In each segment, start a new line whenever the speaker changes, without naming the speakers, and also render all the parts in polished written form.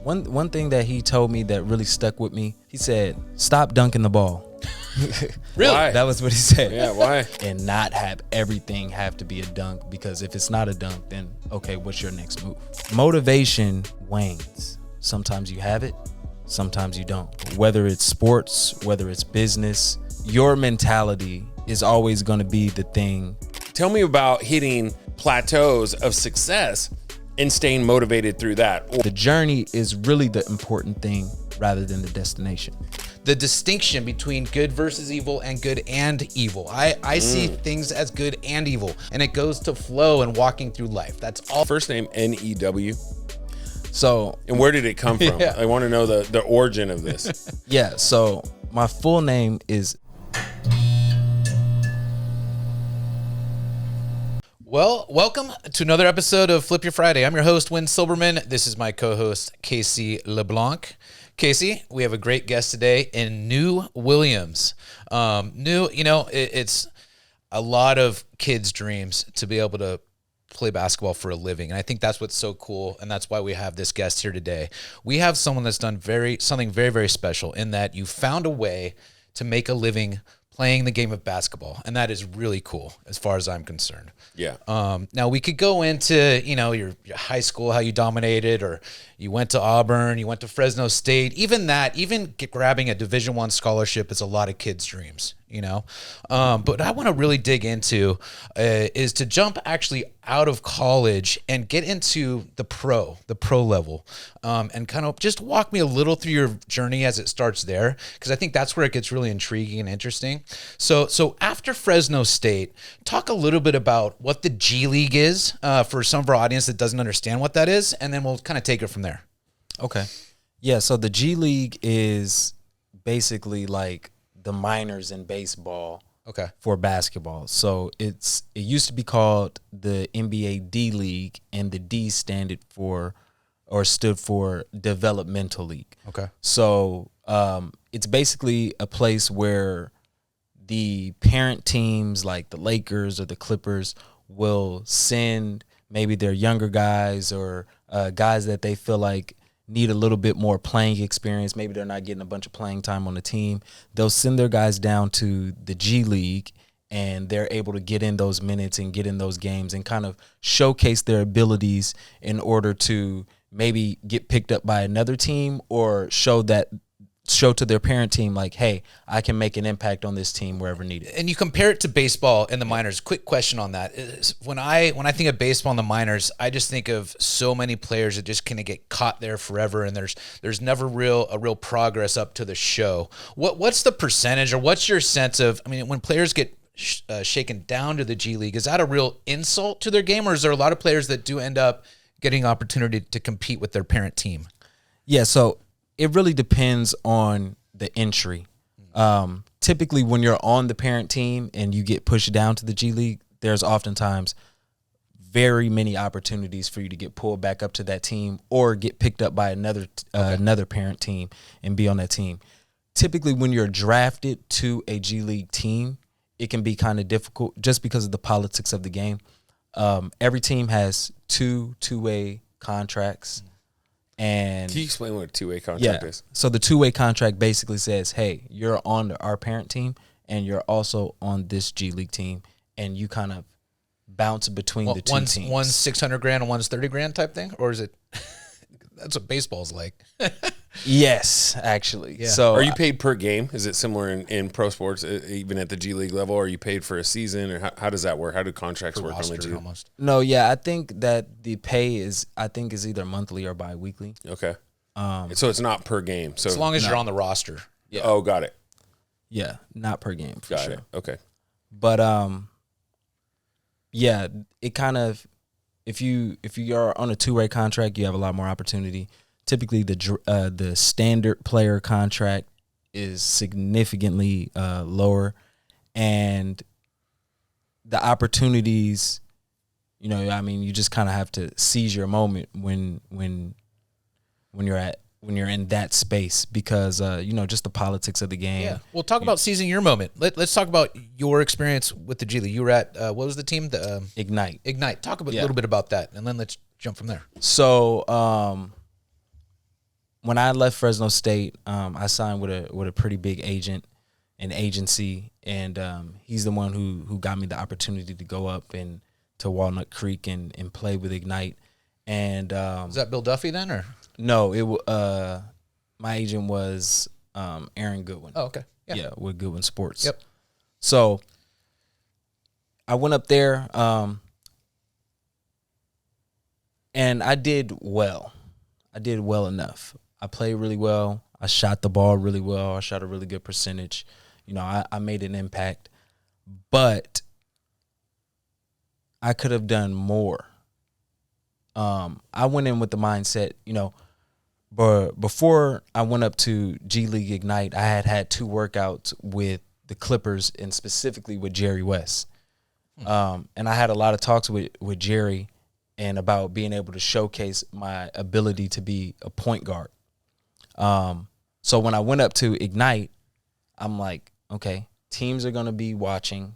One thing that he told me that really stuck with me, he said, stop dunking the ball.
Really?
Why?
That was what he said.
Yeah, why?
And not have everything have to be a dunk, because if it's not a dunk, then okay, what's your next move? Motivation wanes. Sometimes you have it, sometimes you don't. Whether it's sports, whether it's business, your mentality is always going to be the thing.
Tell me about hitting plateaus of success and staying motivated through that.
The journey is really the important thing rather than the destination.
The distinction between good versus evil and good and evil. I see things as good and evil, and it goes to flow and walking through life. That's all.
First name N-E-W.
So,
And where did it come from?
Yeah.
I want to know the origin of this.
yeah, so my full name is...
Well, welcome to another episode of Flip Your Friday. I'm your host, Wynn Silberman. This is my co-host, Casey LeBlanc. Casey, we have a great guest today in New Williams. It's a lot of kids' dreams to be able to play basketball for a living. And I think that's what's so cool. And that's why we have this guest here today. We have someone that's done something very, very special in that you found a way to make a living playing the game of basketball. And that is really cool as far as I'm concerned.
Yeah.
Now we could go into, your high school, how you dominated, or you went to Auburn, you went to Fresno State. Even grabbing a Division I scholarship is a lot of kids' dreams, But I want to really dig into is to jump actually out of college and get into the pro level, and kind of just walk me a little through your journey as it starts there, because I think that's where it gets really intriguing and interesting. So after Fresno State, talk a little bit about what the G League is for some of our audience that doesn't understand what that is, and then we'll kind of take it from there.
Okay. Yeah, so the G League is basically like the minors in baseball for basketball. So it used to be called the NBA D League, and the D stood for developmental league.
Okay.
So it's basically a place where the parent teams like the Lakers or the Clippers will send maybe their younger guys or guys that they feel like need a little bit more playing experience. Maybe they're not getting a bunch of playing time on the team. They'll send their guys down to the G League, and they're able to get in those minutes and get in those games and kind of showcase their abilities in order to maybe get picked up by another team or show to their parent team like, hey, I can make an impact on this team wherever needed.
And you compare it to baseball in the minors. Quick question on that is, when I think of baseball in the minors, I just think of so many players that just kind of get caught there forever, and there's never a real progress up to the show. What's the percentage, or what's your sense of? I mean, when players get shaken down to the G League, is that a real insult to their game, or is there a lot of players that do end up getting opportunity to compete with their parent team?
Yeah, so it really depends on the entry. Typically, when you're on the parent team and you get pushed down to the G League, there's oftentimes very many opportunities for you to get pulled back up to that team or get picked up by another parent team and be on that team. Typically, when you're drafted to a G League team, it can be kind of difficult just because of the politics of the game. Every team has two-way contracts. And
Can you explain what a two-way contract is?
So the two-way contract basically says, hey, you're on our parent team and you're also on this G League team, and you kind of bounce between the two teams.
One's $600,000 and one's $30,000 type thing, or is it? That's what baseball's like.
Yes, actually.
Yeah.
So
Are you paid per game? Is it similar in pro sports, even at the G League level? Are you paid for a season, or how does that work? How do contracts work on the G?
Almost.
No, yeah, I think that the pay is either monthly or bi-weekly.
Okay. So it's not per game. So
As long as you're on the roster.
Yeah. Oh, got it.
Yeah, not per game for
Got
sure.
it. Okay.
But yeah, it kind of, if you are on a two-way contract, you have a lot more opportunity. Typically, the standard player contract is significantly lower, and the opportunities, you just kind of have to seize your moment when you're in that space, because just the politics of the game.
Yeah. Well, talk about seizing your moment. Let's talk about your experience with the G League. You were at what was the team? The
Ignite.
Talk a little bit about that, and then let's jump from there.
So when I left Fresno State, I signed with a pretty big an agency, and he's the one who got me the opportunity to go up and to Walnut Creek and play with Ignite. And
Is that Bill Duffy then, or
no? My agent was Aaron Goodwin.
oh, okay,
Yeah, with Goodwin Sports.
Yep.
So I went up there, and I did well. I did well enough. I played really well. I shot the ball really well. I shot a really good percentage. You know, I made an impact, but I could have done more. I went in with the mindset, you know, but before I went up to G League Ignite, I had 2 workouts with the Clippers and specifically with Jerry West. And I had a lot of talks with Jerry and about being able to showcase my ability to be a point guard. So when I went up to Ignite, I'm like, okay, teams are going to be watching.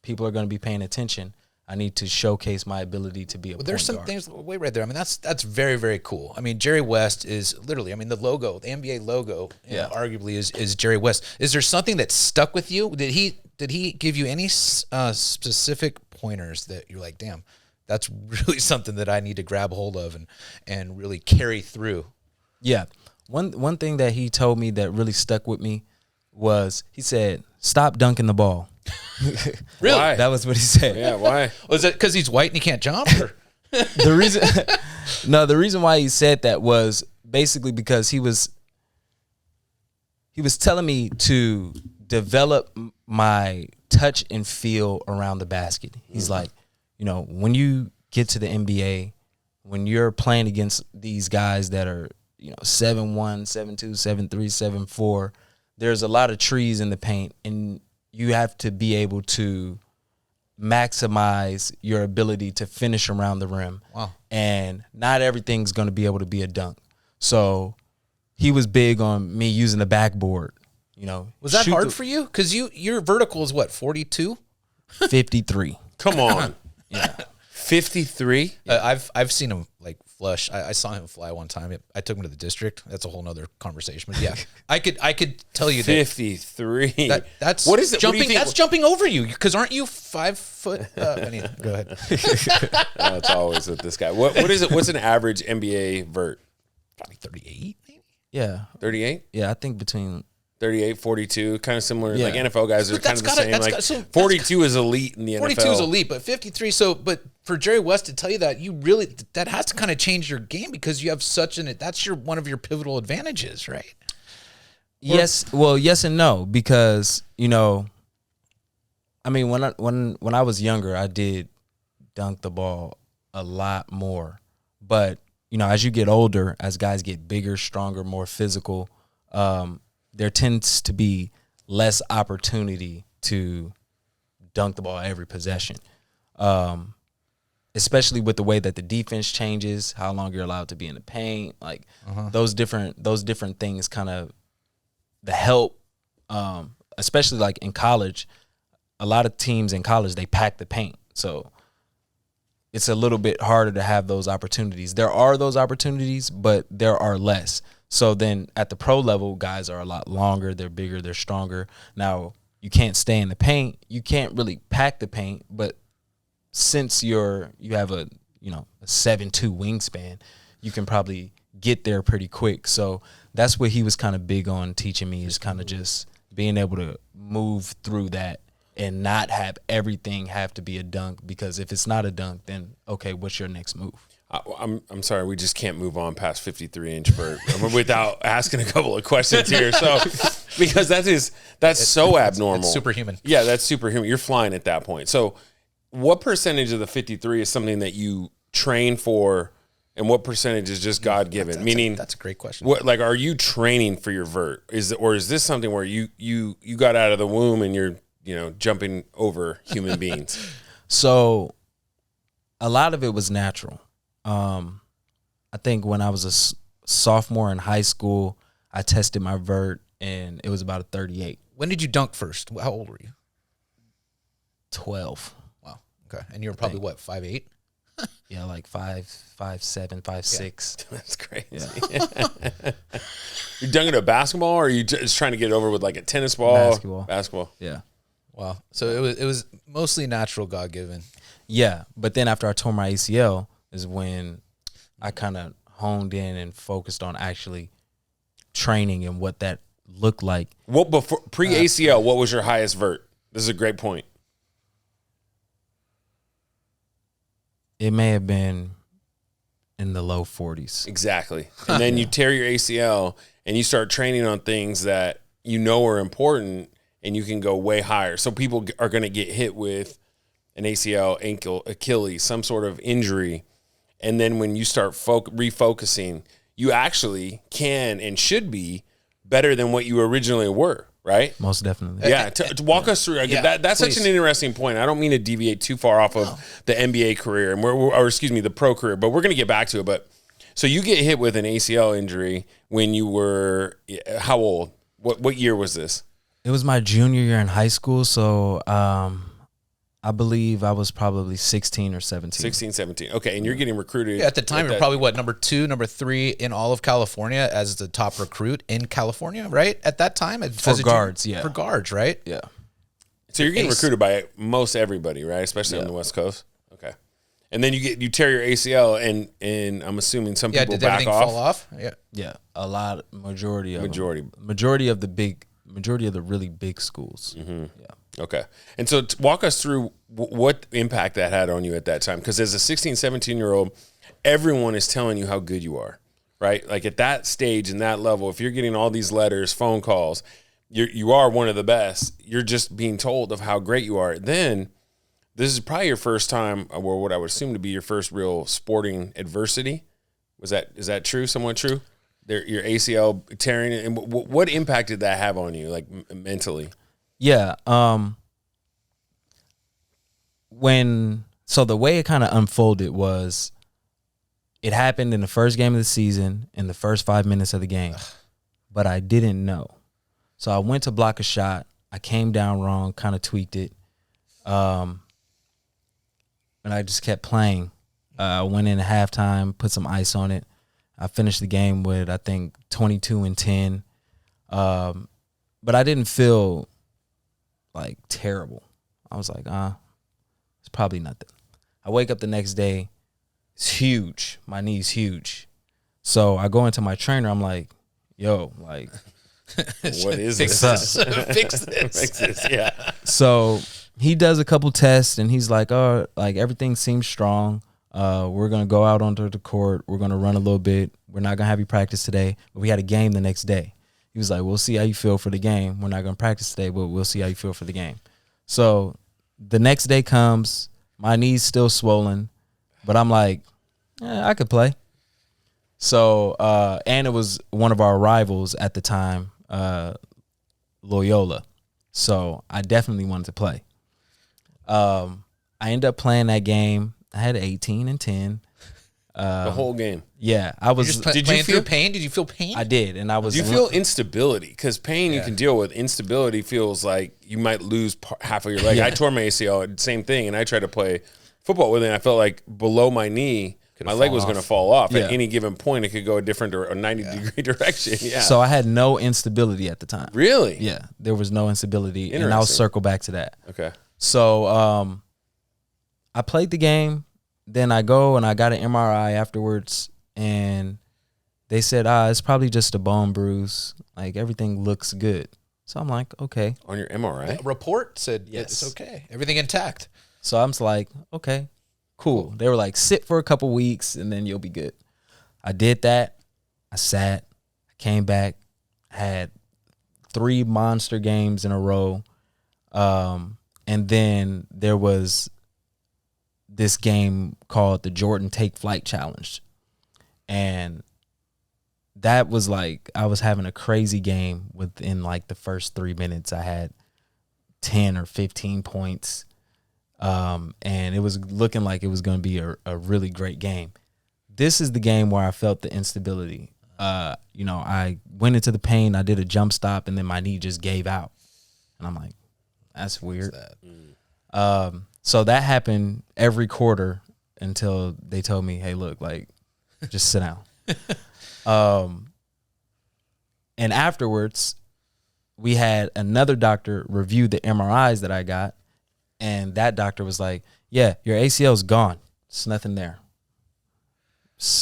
People are going to be paying attention. I need to showcase my ability to be a point guard.
There's some things way right there. I mean, that's very, very cool. I mean, Jerry West is literally, I mean, the logo, the NBA logo, you know, arguably is Jerry West. Is there something that stuck with you? Did he give you any specific pointers that you're like, damn, that's really something that I need to grab hold of and really carry through?
Yeah. One thing that he told me that really stuck with me was he said, stop dunking the ball.
Really?
Why?
That was what he said.
Yeah, why?
Was it because he's white and he can't jump? Or?
The reason why he said that was basically because he was telling me to develop my touch and feel around the basket. He's like, you know, when you get to the NBA, when you're playing against these guys that are, you know, 7'1", 7'2", 7'3", 7'4", there's a lot of trees in the paint, and you have to be able to maximize your ability to finish around the rim.
Wow. And
not everything's going to be able to be a dunk. So he was big on me using the backboard. You know,
was that hard for you? Because your vertical is what, 42?
53.
Come on.
Yeah.
53?
I've seen him like flush. I saw him fly one time. I took him to the district. That's a whole nother conversation. But yeah, I could tell you
53.
That's
what is it?
Jumping,
What do you think?
that's jumping over you because aren't you 5 foot? Anyway, go ahead.
That's always with this guy. What is it? What's an average NBA vert?
Probably 38, maybe.
Yeah.
38?
Yeah, I think between
38, 42, kind of similar.
Yeah.
Like NFL guys are kind of the same. Like 42 is elite in the NFL.
42 is elite, but 53. So, but for Jerry West to tell you that, that has to kind of change your game because you have that's one of your pivotal advantages, right?
Yes. Well, yes and no, because, you know, I mean, when I was younger, I did dunk the ball a lot more. But, you know, as you get older, as guys get bigger, stronger, more physical, there tends to be less opportunity to dunk the ball every possession, especially with the way that the defense changes, how long you're allowed to be in the paint, like those different things kind of the help, especially like in college. A lot of teams in college, they pack the paint. So it's a little bit harder to have those opportunities. There are those opportunities, but there are less. So then at the pro level, guys are a lot longer, they're bigger, they're stronger. Now, you can't stay in the paint. You can't really pack the paint, but since you have a 7'2" wingspan, you can probably get there pretty quick. So that's what he was kind of big on teaching me, is kind of just being able to move through that and not have everything have to be a dunk, because if it's not a dunk, then okay, what's your next move?
I'm sorry, we just can't move on past 53-inch vert without asking a couple of questions here. So, because that's so abnormal.
It's superhuman.
Yeah, that's superhuman. You're flying at that point. So, what percentage of the 53 is something that you train for, and what percentage is just God given? Meaning,
that's a great question.
What, like, are you training for your vert? Is this something where you got out of the womb and you're jumping over human beings?
So, a lot of it was natural. I think when I was a sophomore in high school, I tested my vert and it was about a 38.
When did you dunk first? How old were you?
12.
Wow. Okay. And you were probably what, 5'8"?
Yeah, like 5'7", 5'6".
That's crazy.
Yeah.
You dunk it at basketball, or are you just trying to get it over with like a tennis ball? Basketball.
Yeah.
Wow. So it was mostly natural, God given.
Yeah, but then after I tore my ACL is when I kind of honed in and focused on actually training and what that looked like.
What before pre-ACL? What was your highest vert? This is a great point.
It may have been in the low 40s.
Exactly. And then you tear your ACL and you start training on things that you know are important, and you can go way higher. So people are going to get hit with an ACL, ankle, Achilles, some sort of injury. And then when you start refocusing, you actually can and should be better than what you originally were, right?
Most definitely.
Yeah, to walk us through that's
please.
such an interesting point. I don't mean to deviate too far off of the NBA career and the pro career, but we're going to get back to it. But so you get hit with an ACL injury when you were how old? What year was this?
It was my junior year in high school, so I believe I was probably 16 or 17.
16, 17. Okay, and you're getting recruited.
Yeah, at the time, you're probably what, number 2, number 3 in all of California as the top recruit in California, right? At that time,
for guards,
for guards, right?
Yeah.
So you're getting recruited by most everybody, right? Especially on the West Coast. Okay, and then you tear your ACL, and I'm assuming some people
did
back
everything
off.
fall off?
Yeah, a lot, majority of the really big schools.
Mm-hmm. Yeah. Okay. And so walk us through what impact that had on you at that time. Because as a 16, 17-year-old, everyone is telling you how good you are, right? Like at that stage and that level, if you're getting all these letters, phone calls, you are one of the best. You're just being told of how great you are. Then this is probably your first time, or what I would assume to be your first real sporting adversity. Is that true? Somewhat true? Your ACL tearing, and what impact did that have on you, like mentally?
Yeah. So the way it kind of unfolded was it happened in the first game of the season, in the first 5 minutes of the game, but I didn't know. So I went to block a shot. I came down wrong, kind of tweaked it. And I just kept playing. I went in at halftime, put some ice on it. I finished the game with, I think, 22 and 10. But I didn't feel like terrible. I was like, it's probably nothing. I wake up the next day, it's huge. My knee's huge. So I go into my trainer, I'm like, yo, like,
what is
Fix
this?
Fix this.
Fix this, yeah.
So he does a couple tests and he's like, oh, like everything seems strong. We're going to go out onto the court. We're going to run a little bit. We're not going to have you practice today. But we had a game the next day. He was like, we'll see how you feel for the game. We're not going to practice today, but we'll see how you feel for the game. So the next day comes, my knee's still swollen, but I'm like, I could play. So, and it was one of our rivals at the time, Loyola. So I definitely wanted to play. I ended up playing that game. I had 18 and 10.
The whole game.
Yeah, I was.
Did you feel pain? Did you feel pain?
I did, and I was.
Do you feel instability? Because pain you can deal with. Instability feels like you might lose half of your leg. I tore my ACL, same thing, and I tried to play football with it. And I felt like below my knee, my leg was going to fall off. At any given point, it could go a 90-degree direction. Yeah.
So I had no instability at the time.
Really?
Yeah, there was no instability, and I'll circle back to that.
Okay.
So I played the game. Then I go and I got an MRI afterwards, and they said, it's probably just a bone bruise. Like, everything looks good. So I'm like, okay.
On your MRI?
A report said
yes,
it's okay. Everything intact.
So I'm like, okay, cool. They were like, sit for a couple weeks, and then you'll be good. I did that. I sat. I came back. Had 3 monster games in a row. And then there was this game called the Jordan Take Flight Challenge. And that was like, I was having a crazy game within like the first 3 minutes. I had 10 or 15 points. And it was looking like it was going to be a really great game. This is the game where I felt the instability. I went into the paint, I did a jump stop, and then my knee just gave out. And I'm like, that's weird. So that happened every quarter until they told me, hey, look, like, just sit down. And afterwards, we had another doctor review the MRIs that I got, and that doctor was like, "Yeah, your ACL's gone. It's nothing there."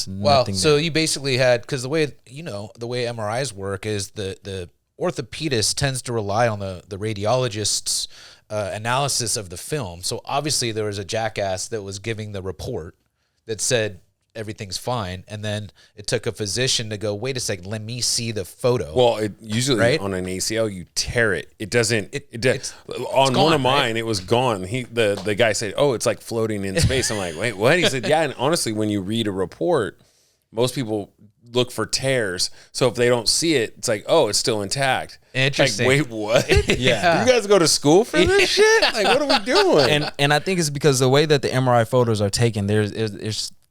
Well, so you basically had, because the way MRIs work is the orthopedist tends to rely on the radiologist's analysis of the film. So obviously there was a jackass that was giving the report that said everything's fine, and then it took a physician to go, wait a second, let me see the photo.
Well, it usually
right?
on an ACL you tear it. It doesn't.
It's
on
gone,
one of mine,
right?
it was gone. The guy said, "Oh, it's like floating in space." I'm like, "Wait, what?" He said, "Yeah." And honestly, when you read a report, most people look for tears. So if they don't see it, it's like, "Oh, it's still intact."
Interesting.
Like, wait, what?
Yeah.
You guys go to school for this shit? Like, what are we doing?
And I think it's because the way that the MRI photos are taken,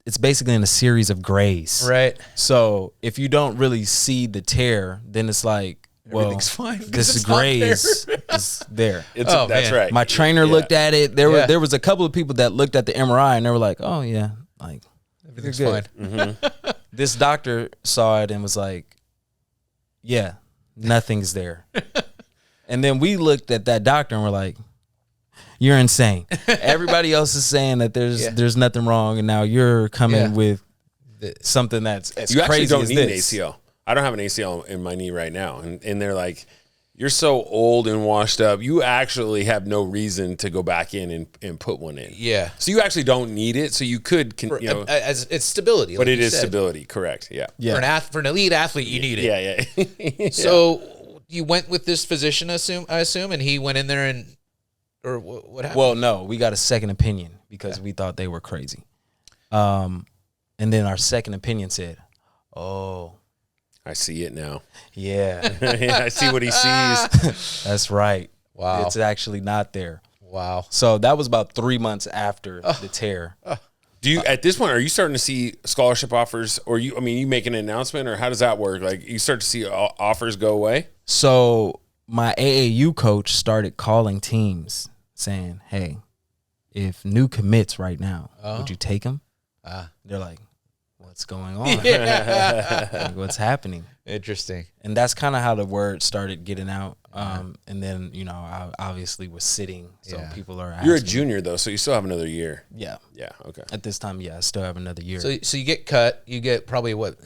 it's basically in a series of grays.
Right.
So if you don't really see the tear, then it's like, well,
Everything's fine, 'cause
this
it's not
gray
there.
is there.
That's
man.
right.
My trainer
Yeah.
looked at it.
Yeah.
There was a couple of people that looked at the MRI and they were like, "Oh yeah, like
Everything's
you're
fine.
good." This doctor saw it and was like, "Yeah, nothing's there." And then we looked at that doctor and we're like, "You're insane." Everybody else is saying that there's nothing wrong, and now you're coming with something that's as
You actually
crazy
don't
as
need
this.
an ACL. I don't have an ACL in my knee right now, and they're like, "You're so old and washed up. You actually have no reason to go back in and put one in."
Yeah.
So you actually don't need it. So you could,
As it's stability,
but
like
it
you
is
said.
stability. Correct. Yeah.
Yeah.
For an elite athlete, you need it.
Yeah. Yeah.
So you went with this physician, I assume, and he went in there or what happened?
Well, no, we got a second opinion because we thought they were crazy. And then our second opinion said, "Oh,
I see it now.
yeah,
I see what he sees.
that's right.
Wow.
It's actually not there."
Wow.
So that was about 3 months after the tear.
Do you at this point are you starting to see scholarship offers, or you make an announcement, or how does that work? Like you start to see offers go away?
So my AAU coach started calling teams saying, "Hey, if new commits right now, would you take him?" They're like, "What's going on? Like, what's happening?"
Interesting.
And that's kind of how the word started getting out. And then, I obviously was sitting, so
Yeah.
people are asking.
You're a junior though, so you still have another year.
Yeah.
Yeah. Okay.
At this time, yeah, I still have another year.
So you get cut. You get probably what,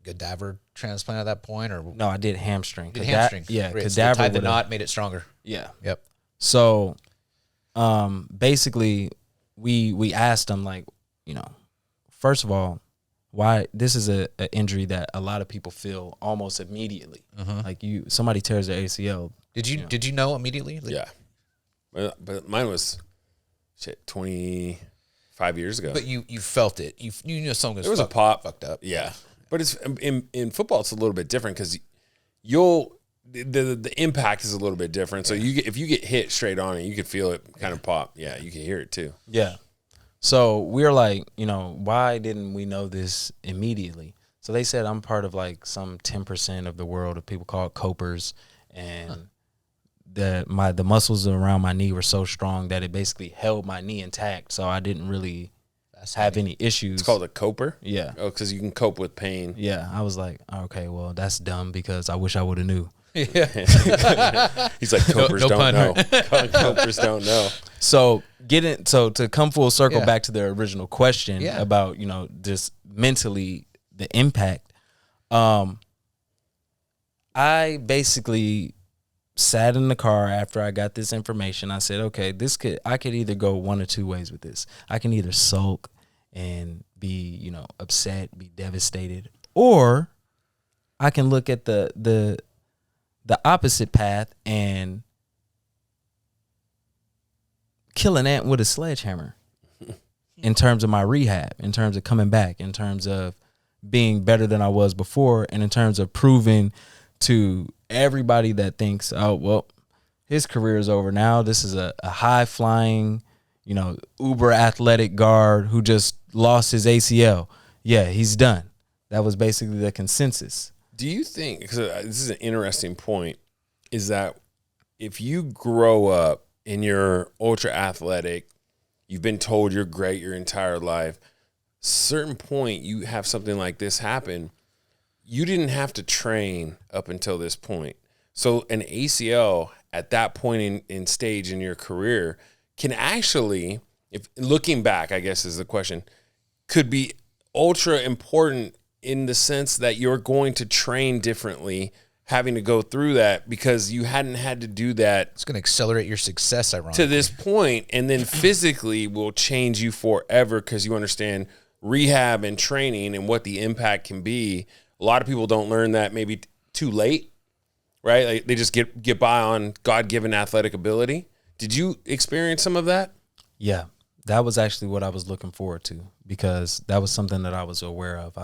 cadaver transplant at that point, or
no, I did hamstring.
hamstring?
Yeah,
Right, so they
cadaver
tied the
would've-
knot, made it stronger.
Yeah.
Yep.
So, basically, we asked them, like, first of all, why this is a injury that a lot of people feel almost immediately. Like somebody tears their ACL.
Did you know immediately? Like,
Yeah. But mine was 25 years ago.
But you felt it. You knew something was
There was a pop.
fucked up.
Yeah. But it's in football, it's a little bit different because the impact is a little bit different. So if you get hit straight on it, you can feel it kind of pop. Yeah, you can hear it too.
Yeah. So we're like, why didn't we know this immediately? So they said I'm part of like some 10% of the world of people called copers, and the muscles around my knee were so strong that it basically held my knee intact. So I didn't really have any issues.
It's called a coper.
Yeah.
Oh, because you can cope with pain.
Yeah. I was like, okay, well, that's dumb because I wish I would have knew.
Yeah.
He's like, copers
no
don't
pun.
know. Copers don't know.
So to come full circle
Yeah.
back to the original question about, just mentally the impact. I basically sat in the car after I got this information. I said, okay, I could either go one or two ways with this. I can either sulk and be, upset, be devastated, or I can look at the opposite path and kill an ant with a sledgehammer in terms of my rehab, in terms of coming back, in terms of being better than I was before, and in terms of proving to everybody that thinks, oh, well, his career is over now. This is a high flying, uber athletic guard who just lost his ACL. Yeah, he's done. That was basically the consensus.
Do you think, because this is an interesting point, is that if you grow up and you're ultra athletic, you've been told you're great your entire life, certain point you have something like this happen, you didn't have to train up until this point. So an ACL at that point in stage in your career can actually, if looking back, I guess is the question, could be ultra important in the sense that you're going to train differently having to go through that because you hadn't had to do that.
It's going to accelerate your success, ironically.
To this point, and then physically will change you forever because you understand rehab and training and what the impact can be. A lot of people don't learn that maybe too late, right? Like they just get by on God-given athletic ability. Did you experience some of that?
Yeah, that was actually what I was looking forward to because that was something that I was aware of.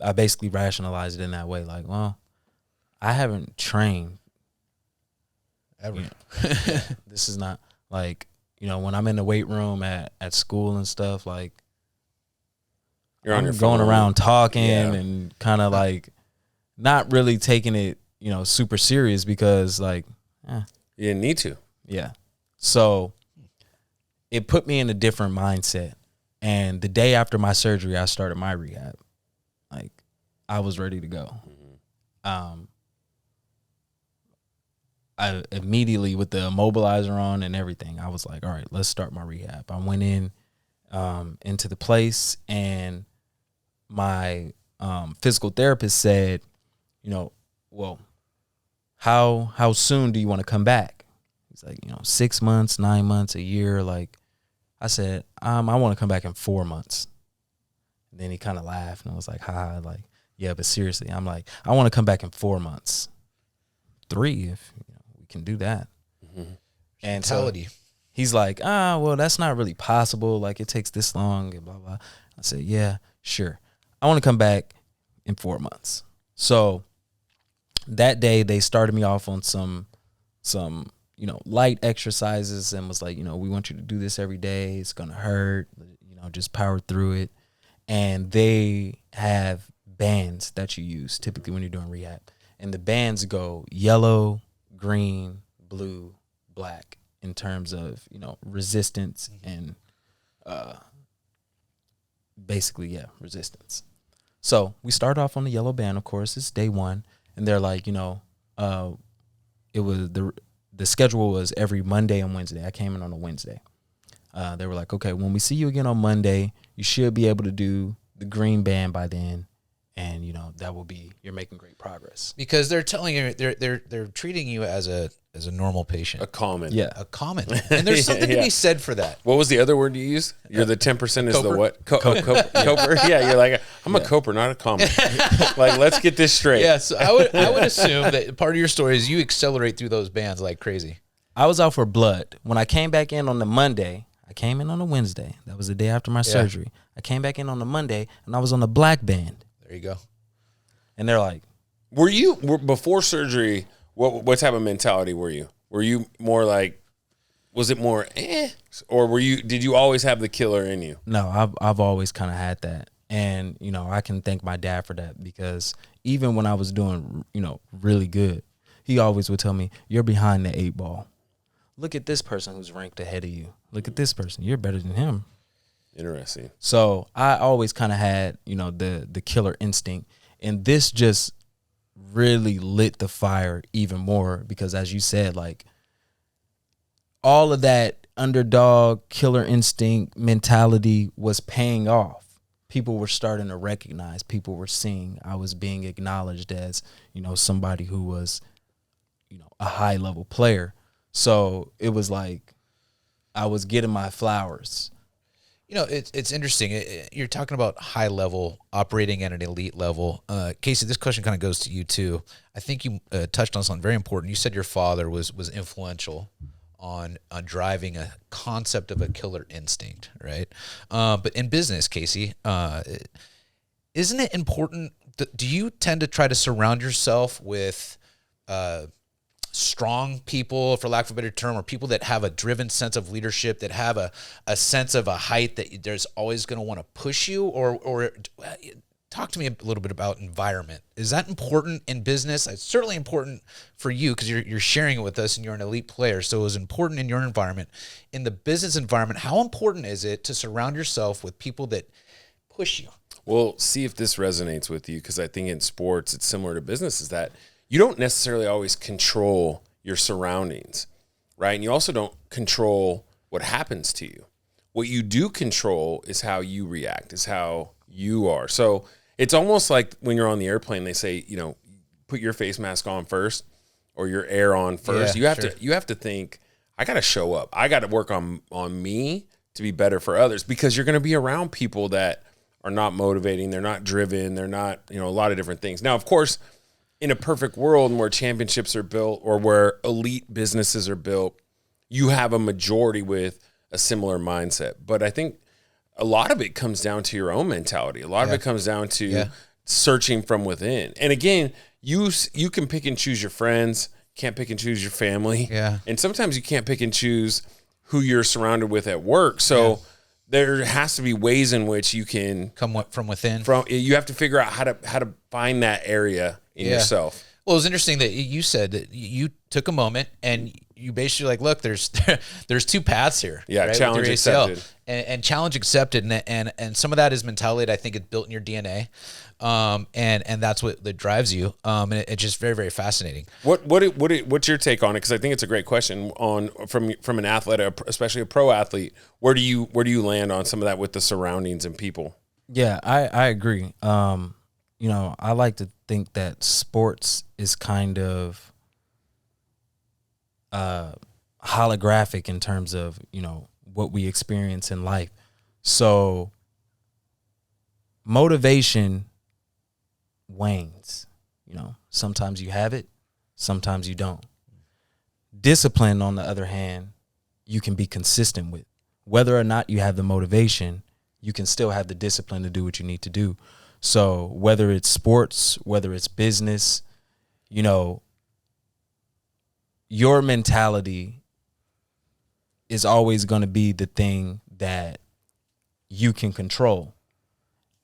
I basically rationalized it in that way, like, well, I haven't trained
ever.
This is not like, when I'm in the weight room at school and stuff, like
You're on
I'm
your
going
phone.
around talking
Yeah.
and kind of like not really taking it, super serious because like,
You didn't need to.
yeah. So it put me in a different mindset. And the day after my surgery, I started my rehab. Like I was ready to go. I immediately, with the immobilizer on and everything, I was like, all right, let's start my rehab. I went into the place, and my physical therapist said, well, how soon do you want to come back? He's like, 6 months, 9 months, a year. Like I said, I want to come back in 4 months. And then he kind of laughed and was like, haha, like, yeah, but seriously, I'm like, I want to come back in 4 months. 3 if we can do that.
Mm-hmm.
And so
Mentality.
he's like, well, that's not really possible. Like it takes this long and blah, blah. I said, yeah, sure. I want to come back in 4 months. So that day they started me off on some light exercises and was like, we want you to do this every day. It's going to hurt, just power through it. And they have bands that you use typically when you're doing rehab. And the bands go yellow, green, blue, black in terms of, resistance and basically, resistance. So we start off on the yellow band, of course. It's day one. And they're like, it was the schedule was every Monday and Wednesday. I came in on a Wednesday. They were like, okay, when we see you again on Monday, you should be able to do the green band by then. And, that will be, you're making great progress.
Because they're telling you, they're treating you as a normal patient.
A common.
Yeah.
A common. And there's something to be said for that.
What was the other word you used? You're the 10% is
Coper.
the what? Coper? Yeah, you're like, I'm a coper, not a common. Like, let's get this straight.
Yeah, so I would assume that part of your story is you accelerate through those bands like crazy.
I was out for blood. When I came back in on the Monday, I came in on a Wednesday. That was the day after my surgery. I came back in on the Monday, and I was on the black band.
There you go.
And they're like,
before surgery, what type of mentality were you? Were you more like, was it more or did you always have the killer in you?
no, I've always kind of had that. And, I can thank my dad for that because even when I was doing, really good, he always would tell me, you're behind the 8 ball. Look at this person who's ranked ahead of you. Look at this person. You're better than him.
Interesting.
So I always kind of had, the killer instinct. And this just really lit the fire even more because, as you said, like all of that underdog killer instinct mentality was paying off. People were starting to recognize, people were seeing I was being acknowledged as, somebody who was, a high level player. So it was like I was getting my flowers.
It's interesting. You're talking about high level operating at an elite level. Casey, this question kind of goes to you too. I think you touched on something very important. You said your father was influential on driving a concept of a killer instinct, right? But in business, Casey, isn't it important? Do you tend to try to surround yourself with strong people, for lack of a better term, or people that have a driven sense of leadership, that have a sense of a height that there's always going to want to push you? Or talk to me a little bit about environment. Is that important in business? It's certainly important for you because you're sharing it with us and you're an elite player. So it was important in your environment. In the business environment, how important is it to surround yourself with people that push you?
Well, see if this resonates with you, because I think in sports it's similar to business, is that you don't necessarily always control your surroundings, right? And you also don't control what happens to you. What you do control is how you react, is how you are. So it's almost like when you're on the airplane, they say, you know, put your face mask on first or your air on first.
Yeah,
you have to think, I got to show up. I got to work on me to be better for others, because you're going to be around people that are not motivating. They're not driven. They're not, you know, a lot of different things. Now, of course, in a perfect world where championships are built or where elite businesses are built, you have a majority with a similar mindset. But I think a lot of it comes down to your own mentality. A lot of it comes down to searching from within. And again, you can pick and choose your friends, can't pick and choose your family.
Yeah.
And sometimes you can't pick and choose who you're surrounded with at work. So there has to be ways in which you can
come from within.
You have to figure out how to find that area in yourself.
Well, it was interesting that you said that you took a moment and you basically like, look, there's two paths here.
Yeah,
right,
challenge accepted.
And challenge accepted, and some of that is mentality that I think it's built in your DNA, and that's what that drives you. And it's just very, very fascinating.
What's your take on it? Because I think it's a great question from an athlete, especially a pro athlete. Where do you land on some of that with the surroundings and people?
Yeah, I agree. You know, I like to think that sports is kind of holographic in terms of, you know, what we experience in life. So motivation wanes, you know, sometimes you have it, sometimes you don't. Discipline, on the other hand, you can be consistent with. Whether or not you have the motivation, you can still have the discipline to do what you need to do. So whether it's sports, whether it's business, you know, your mentality is always going to be the thing that you can control.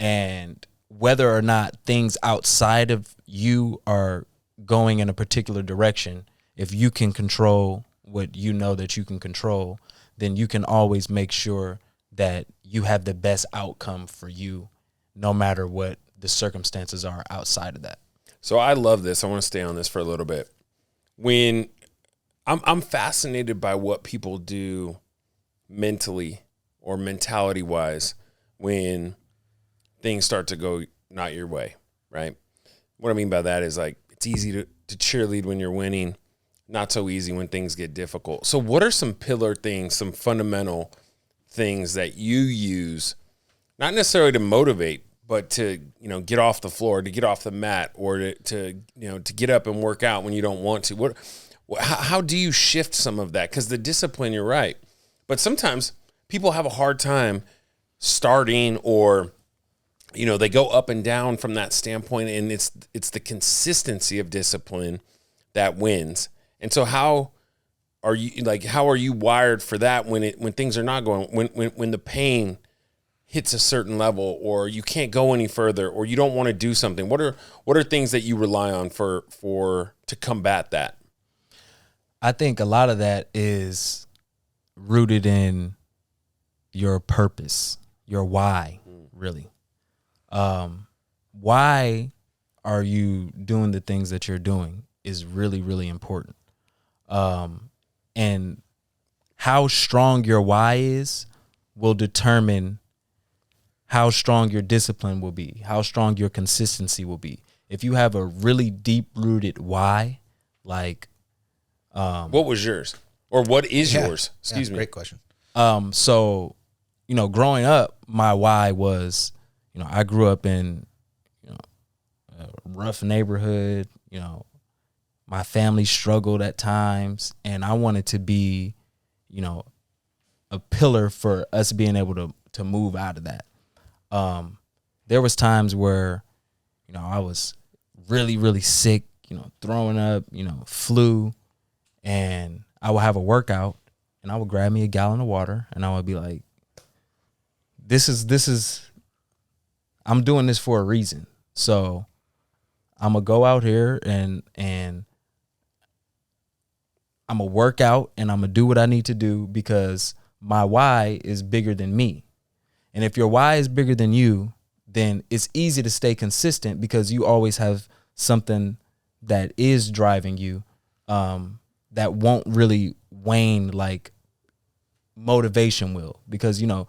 And whether or not things outside of you are going in a particular direction, if you can control what you know that you can control, then you can always make sure that you have the best outcome for you, no matter what the circumstances are outside of that.
So I love this. I want to stay on this for a little bit. When I'm fascinated by what people do mentally or mentality wise when things start to go not your way, right? What I mean by that is, like, it's easy to cheerlead when you're winning, not so easy when things get difficult. So what are some pillar things, some fundamental things that you use, not necessarily to motivate, but to, you know, get off the floor, to get off the mat, or to you know, to get up and work out when you don't want to? How do you shift some of that? Because the discipline, you're right, but sometimes people have a hard time starting, or, you know, they go up and down from that standpoint, and it's the consistency of discipline that wins. And so how are you wired for that when things are not going, when the pain hits a certain level, or you can't go any further, or you don't want to do something? What are things that you rely on for to combat that?
I think a lot of that is rooted in your purpose, your why, really. Why are you doing the things that you're doing is really, really important. And how strong your why is will determine how strong your discipline will be, how strong your consistency will be. If you have a really deep-rooted why, like...
what was yours? Or what is yours? Excuse me.
Great question.
So, you know, growing up, my why was, you know, I grew up in, you know, a rough neighborhood. You know, my family struggled at times, and I wanted to be, you know, a pillar for us being able to move out of that. There was times where, you know, I was really, really sick, you know, throwing up, you know, flu, and I would have a workout, and I would grab me a gallon of water, and I would be like, this is, I'm doing this for a reason. So I'm going to go out here and I'm going to work out, and I'm going to do what I need to do, because my why is bigger than me. And if your why is bigger than you, then it's easy to stay consistent because you always have something that is driving you, that won't really wane like motivation will. Because, you know,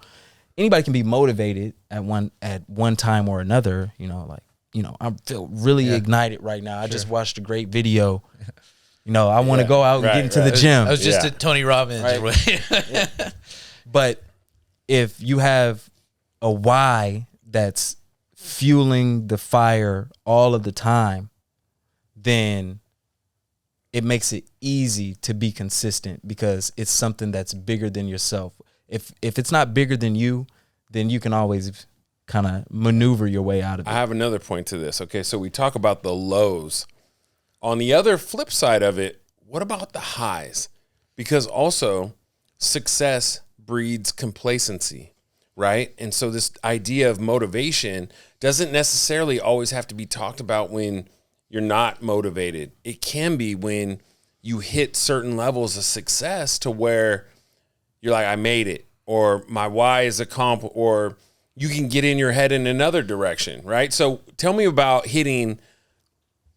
anybody can be motivated at one time or another, you know, like, you know, I feel really ignited right now. I just watched a great video. You know, I want to go out and get into the gym.
I was just at Tony Robbins.
Right. But if you have a why that's fueling the fire all of the time, then it makes it easy to be consistent because it's something that's bigger than yourself. If it's not bigger than you, then you can always kind of maneuver your way out of it.
I have another point to this. Okay, so we talk about the lows. On the other flip side of it, what about the highs? Because also success breeds complacency, right? And so this idea of motivation doesn't necessarily always have to be talked about when you're not motivated. It can be when you hit certain levels of success to where you're like, I made it, or my why is accomplished, or you can get in your head in another direction, right? So tell me about hitting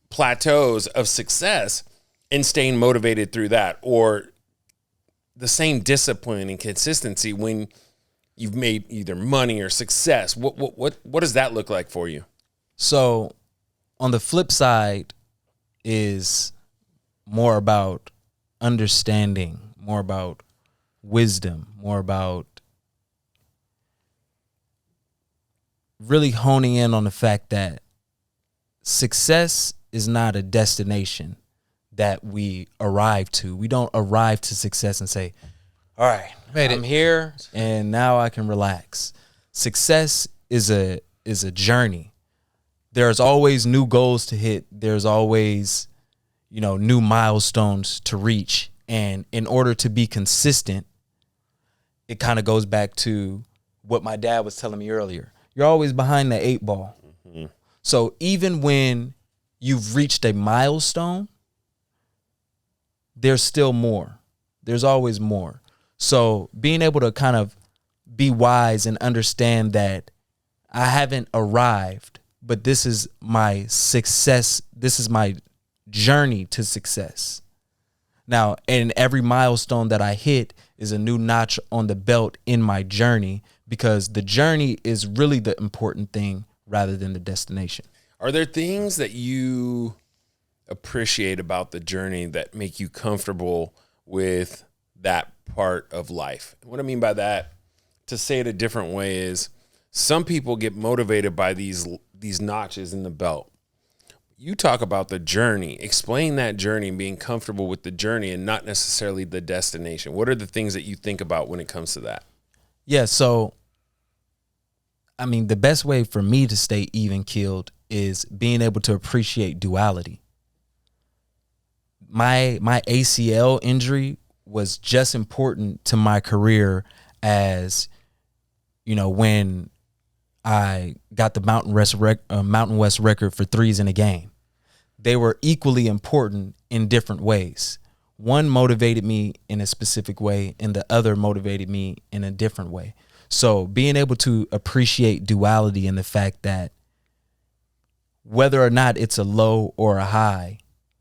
plateaus of success and staying motivated through that, or the same discipline and consistency when you've made either money or success. What does that look like for you?
So on the flip side is more about understanding, more about wisdom, more about really honing in on the fact that success is not a destination that we arrive to. We don't arrive to success and say, all right, I'm here and now I can relax. Success is a journey. There's always new goals to hit. There's always, you know, new milestones to reach. And in order to be consistent, it kind of goes back to what my dad was telling me earlier. You're always behind the 8 ball. Mm-hmm. So even when you've reached a milestone, there's still more. There's always more. So being able to kind of be wise and understand that I haven't arrived, but this is my success. This is my journey to success. Now, and every milestone that I hit is a new notch on the belt in my journey, because the journey is really the important thing rather than the destination.
Are there things that you appreciate about the journey that make you comfortable with that part of life? What I mean by that, to say it a different way, is some people get motivated by these notches in the belt. You talk about the journey. Explain that journey and being comfortable with the journey and not necessarily the destination. What are the things that you think about when it comes to that?
Yeah, so, I mean, the best way for me to stay even keeled is being able to appreciate duality. My ACL injury was just important to my career as, you know, when I got the Mountain West record for threes in a game. They were equally important in different ways. One motivated me in a specific way, and the other motivated me in a different way. So being able to appreciate duality and the fact that whether or not it's a low or a high,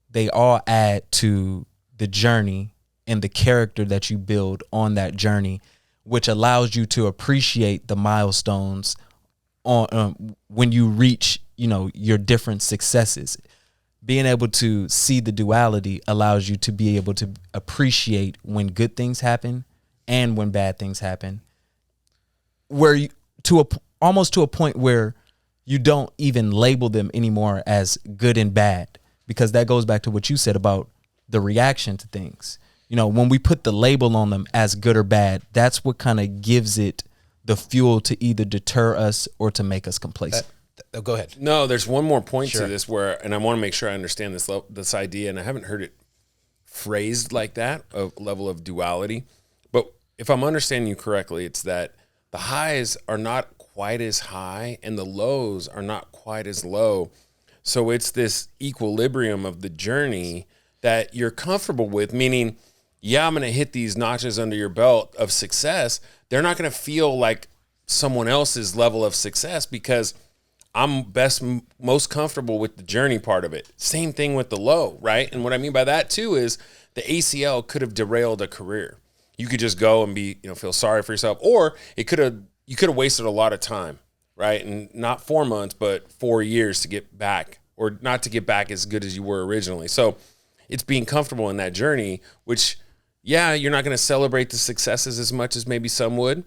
they all add to the journey and the character that you build on that journey, which allows you to appreciate the milestones on when you reach, you know, your different successes. Being able to see the duality allows you to be able to appreciate when good things happen and when bad things happen, where you, almost to a point where you don't even label them anymore as good and bad, because that goes back to what you said about the reaction to things. You know, when we put the label on them as good or bad, that's what kind of gives it the fuel to either deter us or to make us complacent.
Go ahead.
No, there's one more point to this where, and I want to make sure I understand this idea, and I haven't heard it phrased like that, a level of duality. But if I'm understanding you correctly, it's that the highs are not quite as high and the lows are not quite as low. So it's this equilibrium of the journey that you're comfortable with, meaning, yeah, I'm going to hit these notches under your belt of success. They're not going to feel like someone else's level of success because I'm most comfortable with the journey part of it. Same thing with the low, right? And what I mean by that too is the ACL could have derailed a career. You could just go and be, feel sorry for yourself, or you could have wasted a lot of time, right? And not 4 months, but 4 years to get back, or not to get back as good as you were originally. So it's being comfortable in that journey, which, yeah, you're not going to celebrate the successes as much as maybe some would,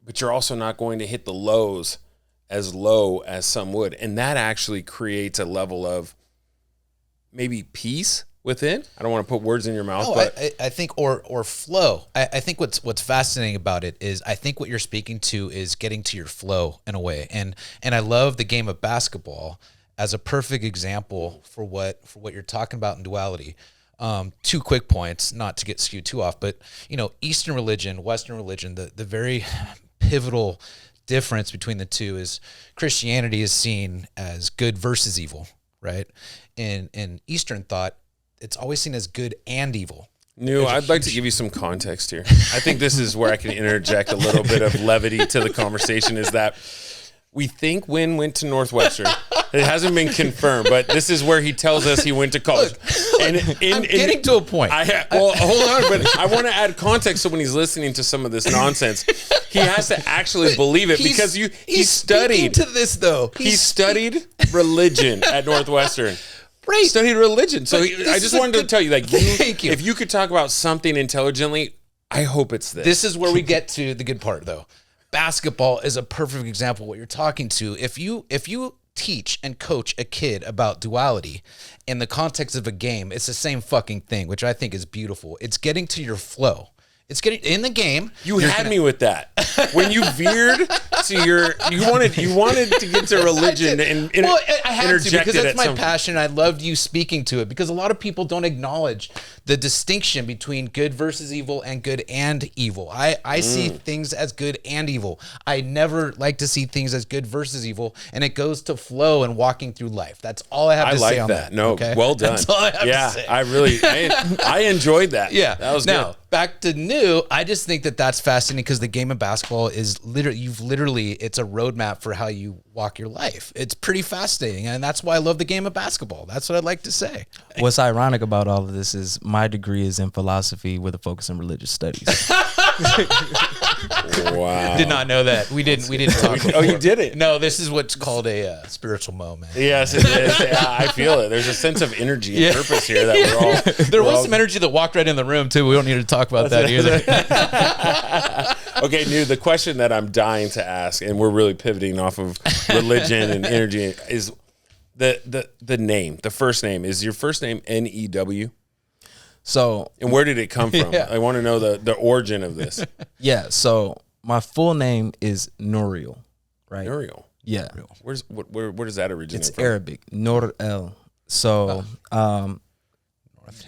but you're also not going to hit the lows as low as some would. And that actually creates a level of maybe peace within. I don't want to put words in your mouth, but
I think, or flow. I think what's fascinating about it is, I think what you're speaking to is getting to your flow in a way. And I love the game of basketball as a perfect example for what you're talking about in duality. 2 quick points, not to get skewed too off, but Eastern religion, Western religion, the very pivotal difference between the two is Christianity is seen as good versus evil, right? In Eastern thought, it's always seen as good and evil.
I'd like to give you some context here. I think this is where I can interject a little bit of levity to the conversation, is that we think Wynn went to Northwestern. It hasn't been confirmed, but this is where he tells us he went to college.
I'm getting to a point.
Hold on, but I want to add context so when he's listening to some of this nonsense, he has to actually believe it, because he studied
to this though.
He studied religion at Northwestern.
Right.
Studied religion. So I just wanted to tell you,
thank you.
If you could talk about something intelligently, I hope it's this.
This is where we get to the good part, though. Basketball is a perfect example of what you're talking to. If you teach and coach a kid about duality in the context of a game, it's the same fucking thing, which I think is beautiful. It's getting to your flow. It's getting in the game.
You had me with that when you veered to you wanted to get to religion and
I had to, because that's my passion. I loved you speaking to it, because a lot of people don't acknowledge the distinction between good versus evil and good and evil. I see things as good and evil. I never like to see things as good versus evil, and it goes to flow and walking through life. That's all I have to say on that.
No,
okay?
Well done.
That's all I have to say.
I enjoyed that.
Yeah,
that was
now,
good.
Back to new, I just think that's fascinating, because the game of basketball is literally it's a roadmap for how you walk your life. It's pretty fascinating, and that's why I love the game of basketball. That's what I'd like to say.
What's ironic about all of this is my degree is in philosophy with a focus in religious studies.
Wow.
Did not know that. We didn't talk before.
Oh, you did it?
No, this is what's called a spiritual moment.
Yes, it is. Yeah, I feel it. There's a sense of energy and purpose here that we're all.
There was some energy that walked right in the room too. We don't need to talk about that either.
Okay, the question that I'm dying to ask, and we're really pivoting off of religion and energy, is the name. The first name, is your first name New?
So,
and where did it come from?
Yeah.
I want to know the origin of this.
yeah, so my full name is Nouriel, right?
Nouriel.
Yeah.
Where does that originate
It's
from?
Arabic, Nur El. So,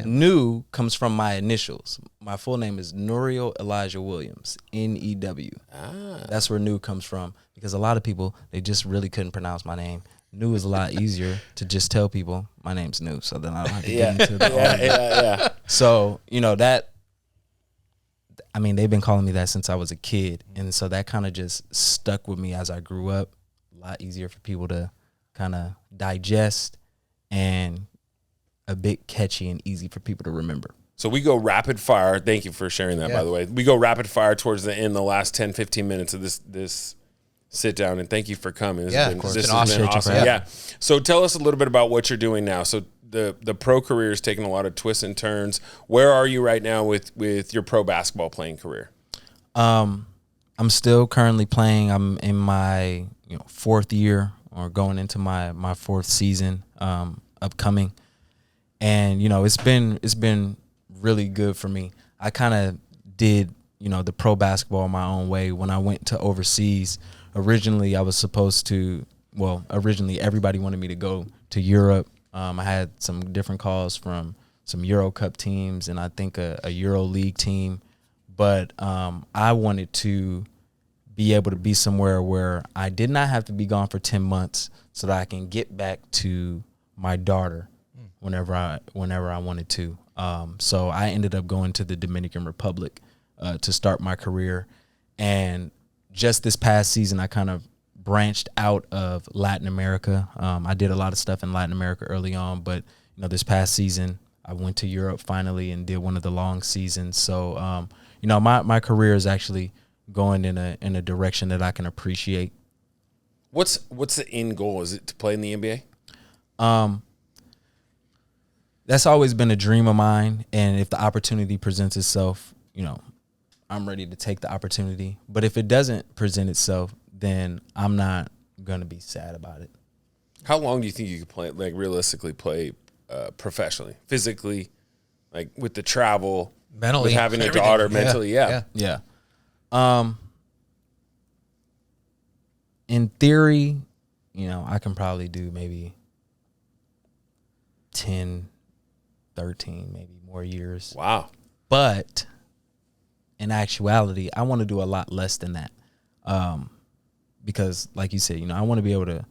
Nu comes from my initials. My full name is Nouriel Elijah Williams, New. That's where Nu comes from, because a lot of people, they just really couldn't pronounce my name. Nu is a lot easier to just tell people my name's Nu, so then I don't have to get into the
Yeah.
So, that, I mean, they've been calling me that since I was a kid, and so that kind of just stuck with me as I grew up. A lot easier for people to kind of digest, and a bit catchy and easy for people to remember.
So we go rapid fire. Thank you for sharing that, by the way. We go rapid fire towards the end, the last 10, 15 minutes of this sit down, and thank you for coming. This has been awesome. Yeah. So tell us a little bit about what you're doing now. So the pro career is taking a lot of twists and turns. Where are you right now with your pro basketball playing career?
I'm still currently playing. I'm in my 4th year, or going into my 4th season upcoming. And it's been really good for me. I kind of did the pro basketball my own way when I went to overseas. Originally, I was supposed to. Well, originally everybody wanted me to go to Europe. I had some different calls from some Euro Cup teams, and I think a Euro League team. But I wanted to be able to be somewhere where I did not have to be gone for 10 months, so that I can get back to my daughter whenever I wanted to. So I ended up going to the Dominican Republic to start my career. And just this past season, I kind of branched out of Latin America. I did a lot of stuff in Latin America early on, but this past season I went to Europe finally and did one of the long seasons. So my career is actually going in a direction that I can appreciate.
What's the end goal? Is it to play in the NBA?
That's always been a dream of mine, and if the opportunity presents itself, I'm ready to take the opportunity. But if it doesn't present itself, then I'm not going to be sad about it.
How long do you think you could play, like realistically play professionally, physically, like with the travel,
mentally,
with having a daughter, mentally? Yeah.
In theory, I can probably do maybe 10, 13, maybe more years.
Wow.
But in actuality, I want to do a lot less than that. Because like you said, I want to be able to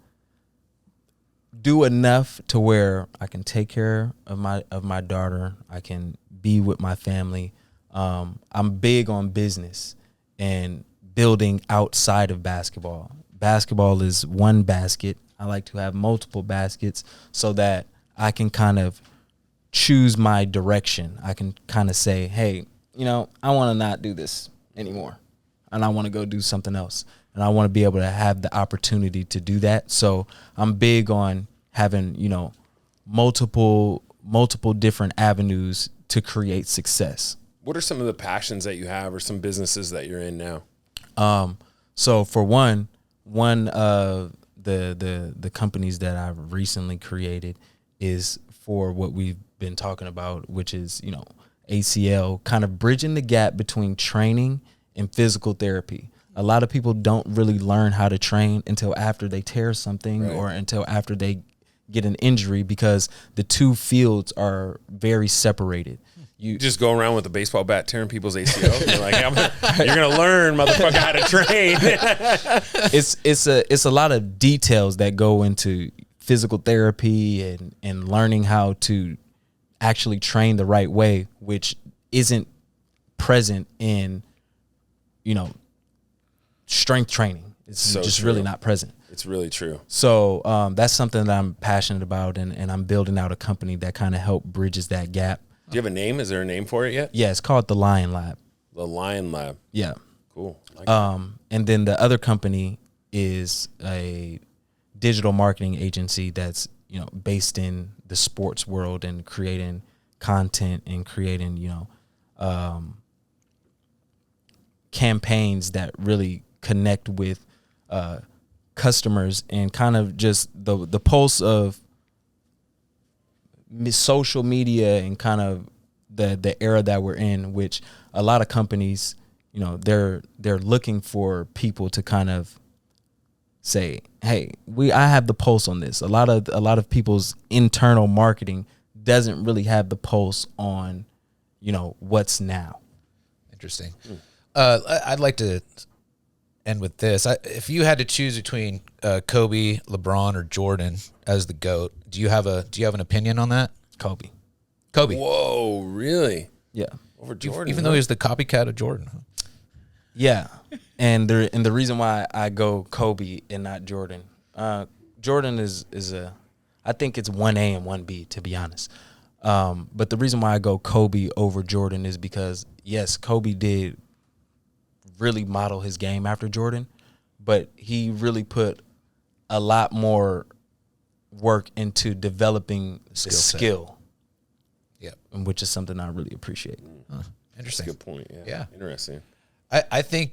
do enough to where I can take care of my daughter. I can be with my family. I'm big on business and building outside of basketball. Basketball is one basket. I like to have multiple baskets so that I can kind of choose my direction. I can kind of say, hey, I want to not do this anymore, and I want to go do something else. And I want to be able to have the opportunity to do that. So I'm big on having, multiple different avenues to create success.
What are some of the passions that you have or some businesses that you're in now?
So for one of the companies that I've recently created is for what we've been talking about, which is, ACL, kind of bridging the gap between training and physical therapy. A lot of people don't really learn how to train until after they tear something, right, or until after they get an injury, because the two fields are very separated.
You just go around with a baseball bat tearing people's ACL. You're like, you're going to learn, motherfucker, how to train.
It's a lot of details that go into physical therapy and learning how to actually train the right way, which isn't present in, strength training. It's so just really not present.
It's really true.
So that's something that I'm passionate about, and I'm building out a company that kind of bridges that gap.
Do you have a name? Is there a name for it yet?
Yeah, it's called the Lion Lab.
The Lion Lab.
Yeah.
Cool.
And then the other company is a digital marketing agency that's, based in the sports world and creating content and creating, campaigns that really connect with customers and kind of just the pulse of social media and kind of the era that we're in, which a lot of companies, they're looking for people to kind of say, hey, I have the pulse on this. A lot of people's internal marketing doesn't really have the pulse on, what's now.
Interesting. I'd like to end with this. If you had to choose between Kobe, LeBron, or Jordan as the GOAT, do you have an opinion on that?
Kobe.
Whoa, really?
Yeah.
Over Jordan,
even though he's the copycat of Jordan.
Yeah, and the reason why I go Kobe and not Jordan, Jordan is I think it's 1A and 1B, to be honest. But the reason why I go Kobe over Jordan is because, yes, Kobe did really model his game after Jordan, but he really put a lot more work into developing skill.
Yeah,
which is something I really appreciate.
Interesting.
That's a good point. Yeah. Interesting.
I think,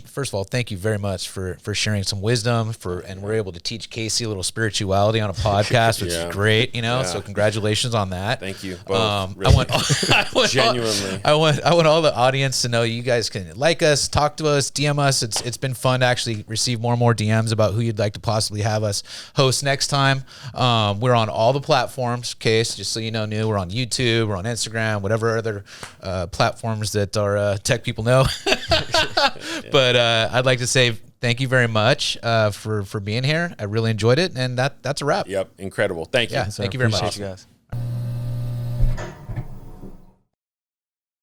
first of all, thank you very much for sharing some wisdom and we're able to teach Casey a little spirituality on a podcast, which is great, so congratulations on that.
Thank you. Both.
Really. I want
genuinely.
I want all the audience to know you guys can like us, talk to us, DM us. It's been fun to actually receive more and more DMs about who you'd like to possibly have us host next time. We're on all the platforms, Case, just so you know, we're on YouTube, we're on Instagram, whatever other platforms that our tech people know. But I'd like to say thank you very much for being here. I really enjoyed it, and that's a wrap.
Yep, incredible. Thank you.
Yeah, thank you very much.
Appreciate you guys.